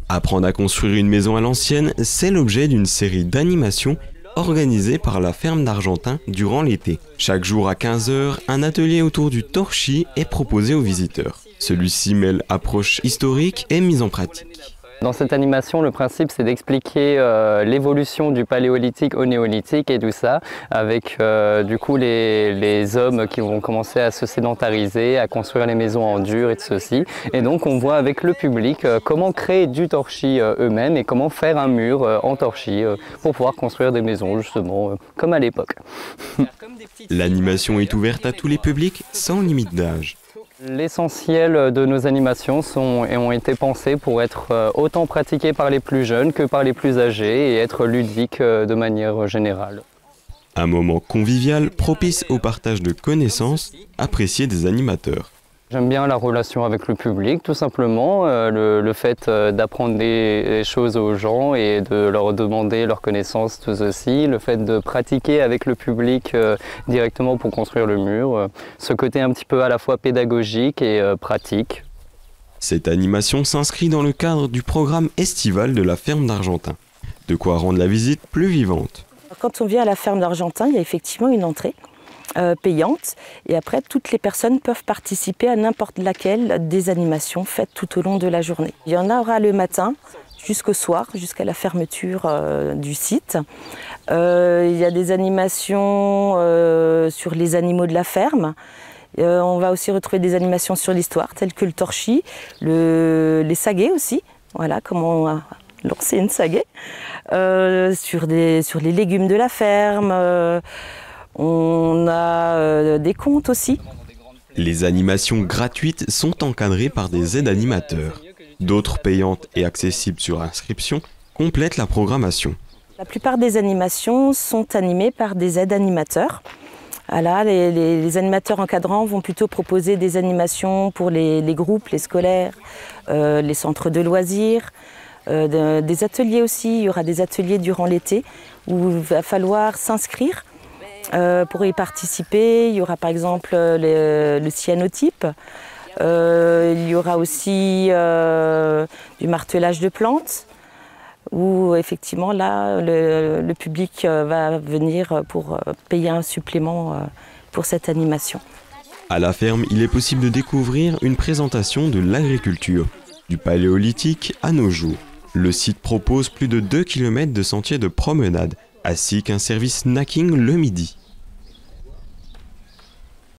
Apprendre à construire une maison à l'ancienne, c'est l'objet d'une série d'animations organisée par la ferme d'Argentin durant l'été. Chaque jour à 15 h, un atelier autour du torchis est proposé aux visiteurs. Celui-ci mêle approche historique et mise en pratique. Dans cette animation, le principe c'est d'expliquer l'évolution du paléolithique au néolithique et tout ça, avec du coup les hommes qui vont commencer à se sédentariser, à construire les maisons en dur et de ceci. Et donc on voit avec le public comment créer du torchis eux-mêmes et comment faire un mur en torchis pour pouvoir construire des maisons justement comme à l'époque. L'animation est ouverte à tous les publics sans limite d'âge. L'essentiel de nos animations ont été pensées pour être autant pratiquées par les plus jeunes que par les plus âgés et être ludiques de manière générale. Un moment convivial propice au partage de connaissances apprécié des animateurs. J'aime bien la relation avec le public, tout simplement, le fait d'apprendre des choses aux gens et de leur demander leurs connaissances, tout ceci, le fait de pratiquer avec le public directement pour construire le mur, ce côté un petit peu à la fois pédagogique et pratique. Cette animation s'inscrit dans le cadre du programme estival de la ferme d'Argentin. De quoi rendre la visite plus vivante. Quand on vient à la ferme d'Argentin, il y a effectivement une entrée payante et après toutes les personnes peuvent participer à n'importe laquelle des animations faites tout au long de la journée. Il y en aura le matin jusqu'au soir, jusqu'à la fermeture du site. Il y a des animations sur les animaux de la ferme. On va aussi retrouver des animations sur l'histoire telles que le torchis, les saguets aussi, voilà comment lancer une saguet, sur les légumes de la ferme. On a des contes aussi. Les animations gratuites sont encadrées par des aides animateurs. D'autres payantes et accessibles sur inscription complètent la programmation. La plupart des animations sont animées par des aides animateurs. Voilà, les animateurs encadrants vont plutôt proposer des animations pour les groupes, les scolaires, les centres de loisirs, des ateliers aussi. Il y aura des ateliers durant l'été où il va falloir s'inscrire. Pour y participer, il y aura par exemple le cyanotype, il y aura aussi du martelage de plantes, où effectivement là le public va venir pour payer un supplément pour cette animation. À la ferme, il est possible de découvrir une présentation de l'agriculture, du paléolithique à nos jours. Le site propose plus de 2 km de sentiers de promenade, ainsi qu'un service snacking le midi.